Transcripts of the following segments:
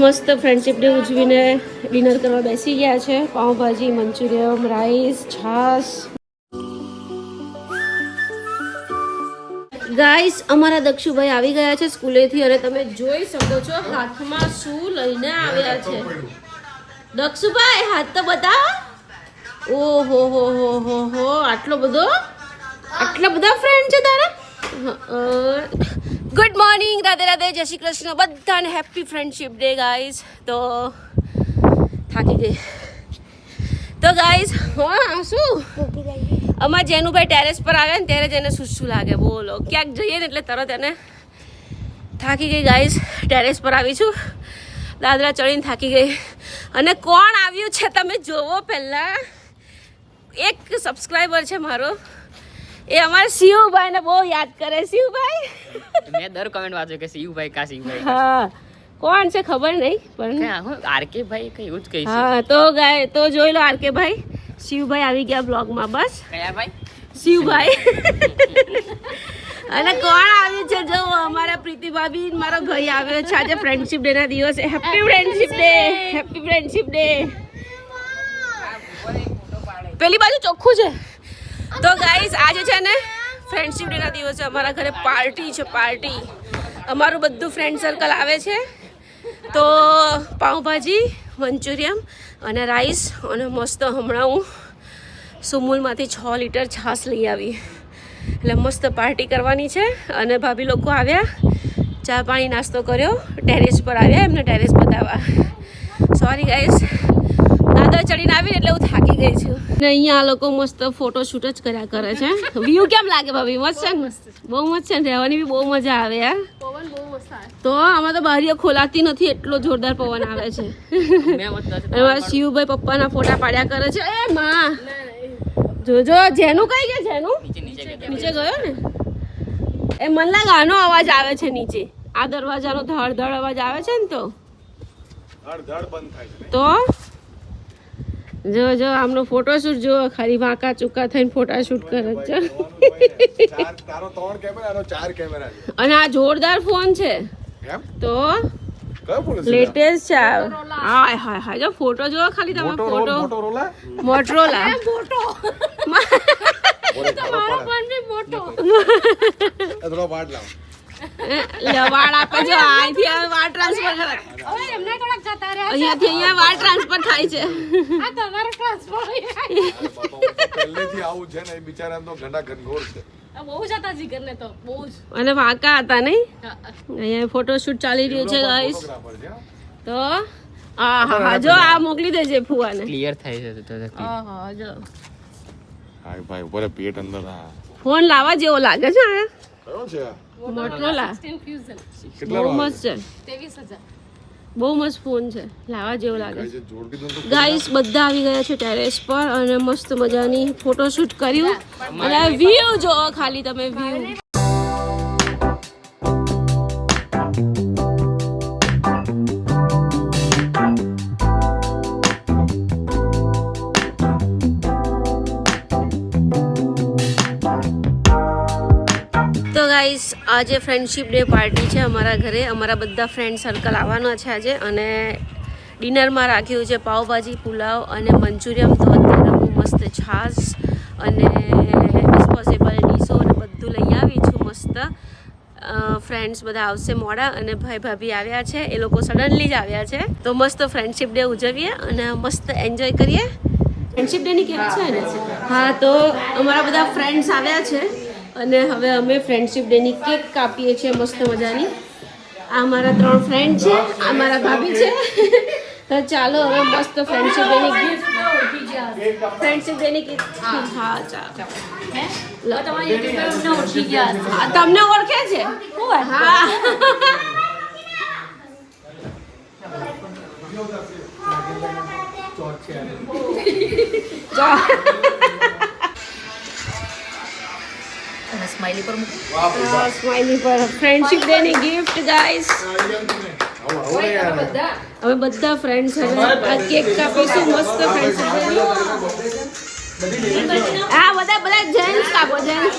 મસ્ત friendship day ઉજવીને dinner કરવા બેસી ગયા છે. પાઉંભાજી, મંચુરિયમ, રાઈસ, છાશ. ગાઈસ અમારા દક્ષુભાઈ આવી ગયા છે સ્કૂલેથી અને તમે જોઈ શકો છો હાથમાં શું લઈને આવ્યા છે. દક્ષુભાઈ હાથ તો બતાવો. ઓહો હો હો હો હો આટલા બધા ફ્રેન્ડ છે તારા. ગુડ મોર્નિંગ, રાધે રાધે, જય શ્રી કૃષ્ણ બધાને. Happy friendship day guys. તો થાકી ગઈ તો ગાઈઝ. હા શું અમારા જેનુભાઈ ટેરેસ પર આવે ને ત્યારે જ એને શું લાગે બોલો. ક્યાંક જઈએ ને એટલે તરત એને થાકી ગઈ ગાઈઝ. ટેરેસ પર આવી છું, દાદરા ચડીને થાકી ગઈ. અને કોણ આવ્યું છે તમે જોવો. પહેલાં એક સબસ્ક્રાઈબર છે મારો, એ અમારા શિવભાઈ ને બહુ યાદ કરે. શિવભાઈ મેં દર કમેન્ટ વાંચ્યો કે શિવભાઈ કા શિવભાઈ. હા કોણ છે ખબર નહીં પણ આરકે ભાઈ કઈ એવું જ કહી. હા તો જોઈ લો આરકે ભાઈ. શિવભાઈ આવી ગયા બ્લોગમાં. બસ કયા ભાઈ? શિવભાઈ. અને કોણ આવ્યું છે જો અમારા પ્રીતિ ભાભી, મારો ભાઈ આવ્યો છે આજે ફ્રેન્ડશિપ ડે ના દિવસે. Happy friendship day, happy friendship day. પેલી બાજુ ચોખ્ખું છે. તો ગાઈઝ આજે છે ને ફ્રેન્ડશિપ ડે ના દિવસે અમારા ઘરે પાર્ટી છે. પાર્ટી અમારું બધું ફ્રેન્ડ સર્કલ આવે છે. તો પાઉંભાજી, મંચુરિયમ અને રાઈસ અને મસ્ત હમણાં હું સુમુલમાંથી 6 લીટર છાશ લઈ આવી. એટલે મસ્ત પાર્ટી કરવાની છે. અને ભાભી લોકો આવ્યા, ચા પાણી નાસ્તો કર્યો, ટેરેસ પર આવ્યા એમને ટેરેસ બતાવવા. સોરી ગાઈઝ, દાદર ચડીને આવીને એટલે હું થાકી ગઈ છું. ને અહીંયા આ લોકો મસ્ત ફોટોશૂટ જ કર્યા કરે છે. વ્યૂ કેમ લાગે ભાભી? મસ્ત છે ને? બહુ મસ્ત છે ને, રહેવાની બી બહુ મજા આવે યાર. પવન બહુ મસ્ત આવે. તો આમાં તો બારીઓ ખોલાતી નથી, એટલો જોરદાર પવન આવે છે. અમારા શિવભાઈ પપ્પાના ફોટા પાડ્યા કરે છે. એ માં જોજો, જેનું કઈ ગયા? જેનું નીચે ગયો ને. એ મને લાગે આનો અવાજ આવે છે નીચે. આ દરવાજાનો ધડ ધડ અવાજ આવે છે ને. તો જો આમનો ફોટોશૂટ જો ખાલી વાંકા ચૂકા થઈને ફોટોશૂટ કરે છે. અને આ જોરદાર ફોન છે. તો લેટેસ્ટ છે. હાય હાય હાય જો ફોટો જો ખાલી તમે. ફોટો મોટરોલા. તમારો ફોન બી મોટો. વાળ આપે જો. અહીંથી હવે વાળ ટ્રાન્સફર કરે. અહીંયાથી અહીંયા વાળ ટ્રાન્સફર થાય છે. અને વાંકા હતા નહીં. અહીંયા ફોટોશૂટ ચાલી રહ્યું છે ગાઈસ. તો હા જો આ મોકલી દેજે ફુવાને. ક્લિયર થાય છે તો. હા જો હાય ભાઈ ઉપર પેટ અંદર. ફોન લાવવા જેવો લાગે છે. કયો છે? મોટરોલા. બહુ મસ્ત છે. 23,000. બહુ મસ્ત ફોન છે, લાવવા જેવો લાગે છે. ગાઈસ બધા આવી ગયા છે ટેરેસ પર અને મસ્ત મજાની ફોટોશૂટ કર્યું. અને વ્યૂ જો ખાલી તમે વ્યૂ. તો ગાઈસ આજે ફ્રેન્ડશિપ ડે પાર્ટી છે અમારા ઘરે. અમારા બધા ફ્રેન્ડ સર્કલ આવવાના છે આજે. અને ડિનરમાં રાખ્યું છે પાવભાજી, પુલાવ અને મંચુરિયમ. તો અત્યારે હું મસ્ત છાશ અને ડિસ્પોઝેબલ ડીશો અને બધું લઈ આવી છું. મસ્ત ફ્રેન્ડ્સ બધા આવશે મોડા અને ભાઈ ભાભી આવ્યા છે. એ લોકો સડનલી જ આવ્યા છે. તો મસ્ત ફ્રેન્ડશિપ ડે ઉજવીએ અને મસ્ત એન્જોય કરીએ. ફ્રેન્ડશિપ ડેની કેમ છે ને? હા તો અમારા બધા ફ્રેન્ડ્સ આવ્યા છે અને હવે અમે ફ્રેન્ડશિપ ડેની કેક કાપીએ છીએ મસ્ત મજાની. આ મારા 3 ફ્રેન્ડ છે, આ મારા ભાભી છે. તો ચાલો હવે મસ્ત ફ્રેન્ડશિપ ડેની ગિફ્ટ. ફ્રેન્ડશિપ ડેની ગિફ્ટ. હા ચાલો. તમને ઓળખે છે? હા. સ્માઈલી પર મૂકો. સ્માઈલી પર ફ્રેન્ડશિપ ડે ની ગિફ્ટ ગાઈસ. હવે બધા ફ્રેન્ડ્સ આ કેક કાપીશું મસ્ત ફ્રેન્ડશિપ ડે. આ બધા જેન્ટ્સ કાપો. જેન્ટ્સ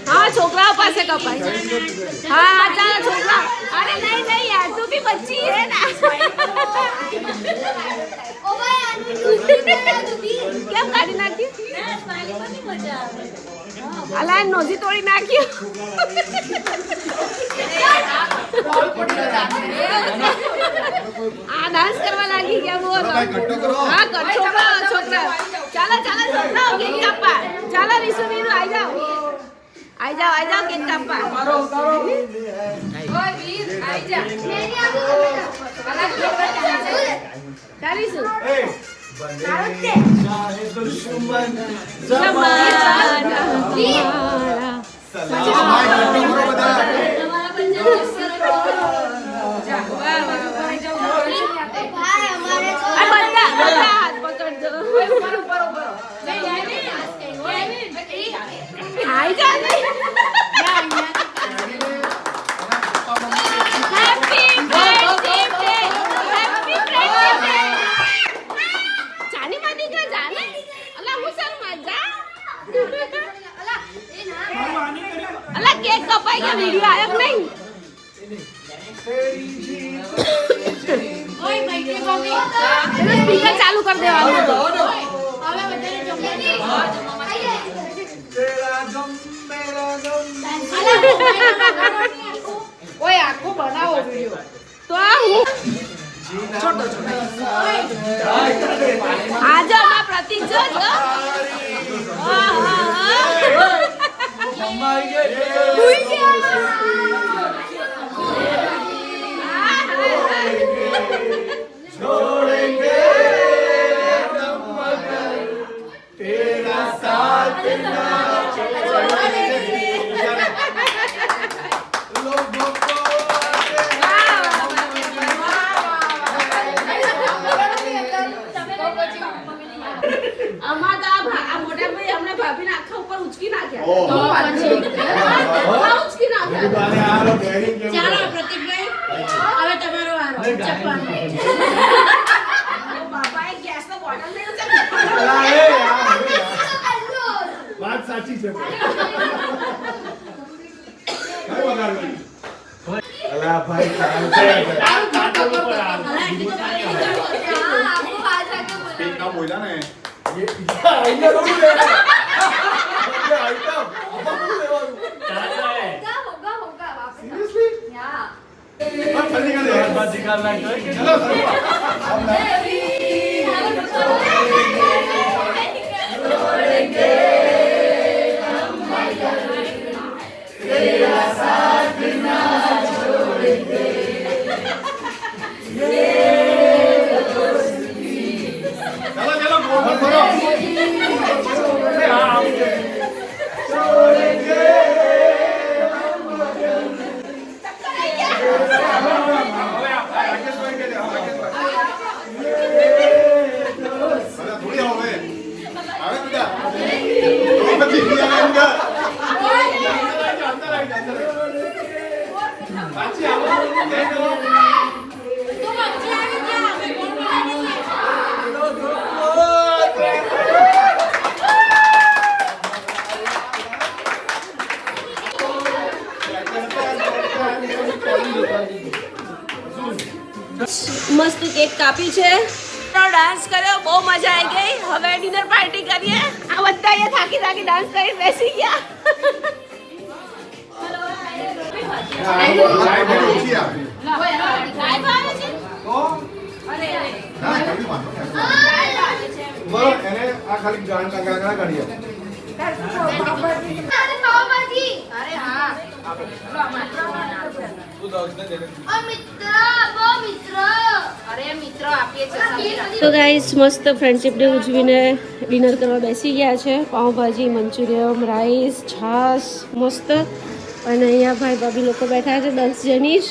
હા છોકરાઓ પાસે કપાય હા ચાલો છોકરા અરે નહીં નહીં યાર તું બી બચ્ચી હે ના કેમ કાઢી નાખ્યું અલા નોજી તોડી નાખ્યું આ ડાન્સ કરવા લાગી ગયા બોલો હા છોકરા છોકરા ચાલો ચાલો છોકરાઓ કેક કાપવા ચાલો રીસુ મીનુ આવી જાઓ કેક કાપવા ઓય વીર આવી જા ચાલીશું અલા કેક કપાઈ ગયા વિડિયો આયો કે નહીં ઓય ભાઈ કે કોમી સ્પીકર ચાલુ કરી દેવાનું હવે બધાને ઓય આખો બનાવો વિડિયો તો આ હું છોટો આજે ના પ્રતીક જો छोड़ेंगे हम मगर तेरा साथ ना छोड़ेंगे लोगों को અમાર તો આ મોટા ભાઈ હમણાં ભાભીને આખા ઉપર ઉચકી નાખ્યા ઓહો. તો પછી ઉચકી નાખ્યા ચાલો પ્રતિકભાઈ હવે તમારો વારો ચપ્પાનો બાપાએ ગેસનો બોટલ લઈ વાત સાચી છે અલા ભાઈ ના બોલ્યા ને મસ્ત કેક કાપી છે ડાન્સ કર્યો બહુ મજા આવી ગઈ હવે ડિનર પાર્ટી કરીએ આ બધા અહીંયા થાકી થાકી ડાન્સ કરી બેસી ગયા તો ગાઈસ મસ્ત ફ્રેન્ડશિપ ડે ઉજવીને ડિનર કરવા બેસી ગયા છે પાઉંભાજી મંચુરિયમ રાઈસ છાશ મસ્ત અને અહીંયા ભાઈ ભાભી લોકો બેઠા છે 10 જણી જ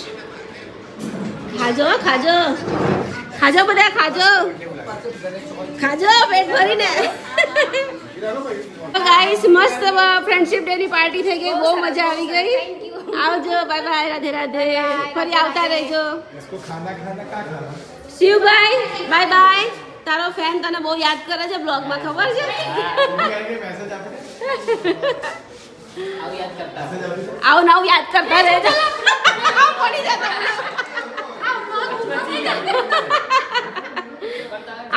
ખાજો ખાજો ખાજો બધા ખાજો ખાજો પેટ ભરીને ગાઈસ મસ્ત ફ્રેન્ડશિપ ડે ની પાર્ટી થઈ ગઈ બહુ મજા આવી ગઈ આવજો બાય બાય રાધે રાધે ફરી આવતા રહેજો શિવભાઈ બાય બાય તારો ફેન તને બહુ યાદ કરે છે બ્લોગમાં ખબર છે આવું નાવ યાદ કરતા રહેજો પડી જતા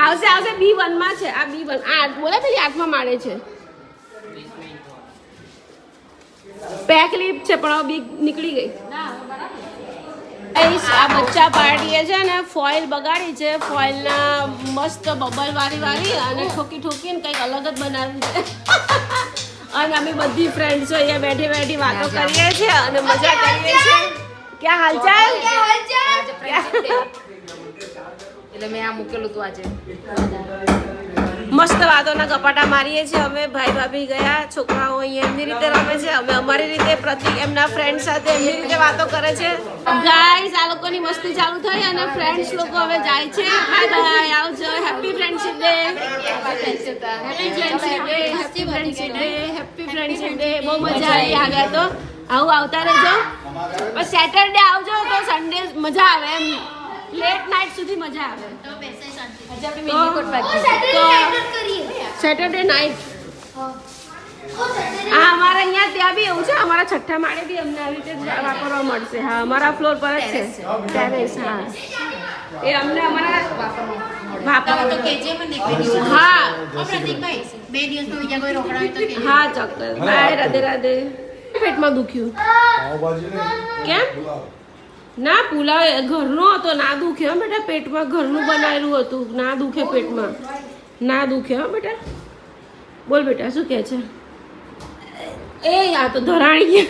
આવશે B1 માં છે આ B1 આ બોલે પેલી 8મા માળે છે પેક લીપ છે પણ હવે બી નીકળી ગઈ આ બચ્ચા પાર્ટીએ છે ને ફોઇલ બગાડી છે ફોઇલના મસ્ત બબલ વાળી અને ઠોકીને કંઈક અલગ જ બનાવ્યું છે અને અમે બધી ફ્રેન્ડ્સો અહીંયા બેઠી વાતો કરીએ છીએ અને મજા કરીએ છીએ ક્યાં હાલચાલ એટલે મેં આ મૂકેલું હતું આજે મસ્ત વાતોના કપાટા મારીએ છીએ અમે ભાઈ ભાભી ગયા છોકરાઓ અહીંયા એમની રીતે રમે છે અમે અમારી રીતે પ્રતિક એમના ફ્રેન્ડ સાથે એમની રીતે વાતો કરે છે ગાઈસ આ લોકોની મસ્તી ચાલુ થઈ અને ફ્રેન્ડ્સ લોકો હવે જાય છે બાય બાય આવજો happy friendship day happy friendship day બહુ મજા આવી આવ્યા તો આવું આવતા રહેજો પણ સેટરડે આવજો તો સન્ડે મજા આવે એમ લેટ નાઇટ સુધી મજા આવે સેટરડે નાઇટ હા અમારા અહીંયા ત્યાં બી એવું છે અમારા છઠ્ઠા માળે બી અમને આવી રીતે વાપરવા મળશે હા અમારા ફ્લોર પર જ છે ટેરેસ હા એ અમને અમારા વાપરવા તો કેજે મને એક દિવસ હા પ્રતિકભાઈ 2 દિવસમાં બીજા કોઈ રોકડા હોય તો કેજે હા ચોક્કસ બાય રાધે રાધે પેટમાં દુખ્યું પાવભાજી ને કેમ ના પુલાવ ઘરનો હતો ના દુખે હો બેટા પેટમાં ઘરનું બનાવેલું હતું ના દુખે પેટમાં ના દુખે હો બેટા બોલ બેટા શું કહે છે એ આ તો ધરાણી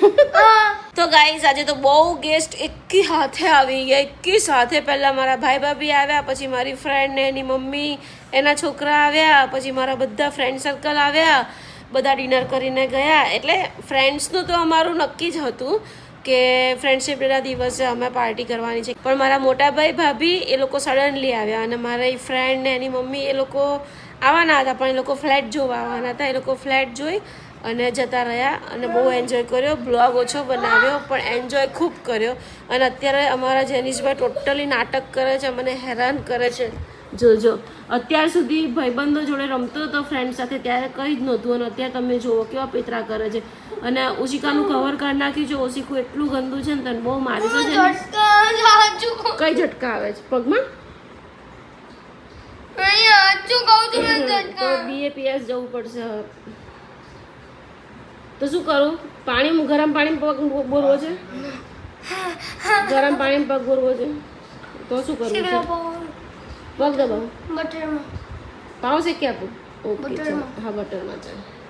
તો ગાઈસ આજે તો બહુ ગેસ્ટ એકી સાથે આવી ગયા એકી સાથે પહેલાં મારા ભાઈ ભાભી આવ્યા પછી મારી ફ્રેન્ડ ને એની મમ્મી એના છોકરા આવ્યા પછી મારા બધા ફ્રેન્ડ સર્કલ આવ્યા બધા ડિનર કરીને ગયા એટલે ફ્રેન્ડ્સનું તો અમારું નક્કી જ હતું કે ફ્રેન્ડશિપ ડેના દિવસે અમે પાર્ટી કરવાની છે પણ મારા મોટા ભાઈ ભાભી એ લોકો સડનલી આવ્યા અને મારી ફ્રેન્ડ ને એની મમ્મી એ લોકો આવવાના હતા પણ એ લોકો ફ્લેટ જોવા આવવાના હતા એ લોકો ફ્લેટ જોઈ અને જતા રહ્યા અને બહુ એન્જોય કર્યો બ્લોગ ઓછો બનાવ્યો પણ એન્જોય ખૂબ કર્યો અને અત્યારે અમારા જેનિશભાઈ ટોટલી નાટક કરે છે મને હેરાન કરે છે જોજો અત્યાર સુધી ભાઈબંધો જોડે રમતો હતો ફ્રેન્ડ સાથે ત્યારે કંઈ જ નહોતું અને અત્યારે તમે જુઓ કેવા પેતરા કરે છે અને ઓશિકાનું કવર કાઢી નાખ્યું છે ઓશિકું એટલું ગંદુ છે ને તને બહુ મારી છે કઈ ઝટકા આવે છે પગમાં તો BAPS જવું પડશે હવે તો શું કરું પાણી ગરમ પાણી પગ બોરવો છે ગરમ પાણી પગ બોરવો છે તો શું કરવું છે પગ દબાવો પાવ શેકી આપું ઓકે ચાલો હા બટરમાં ચાલો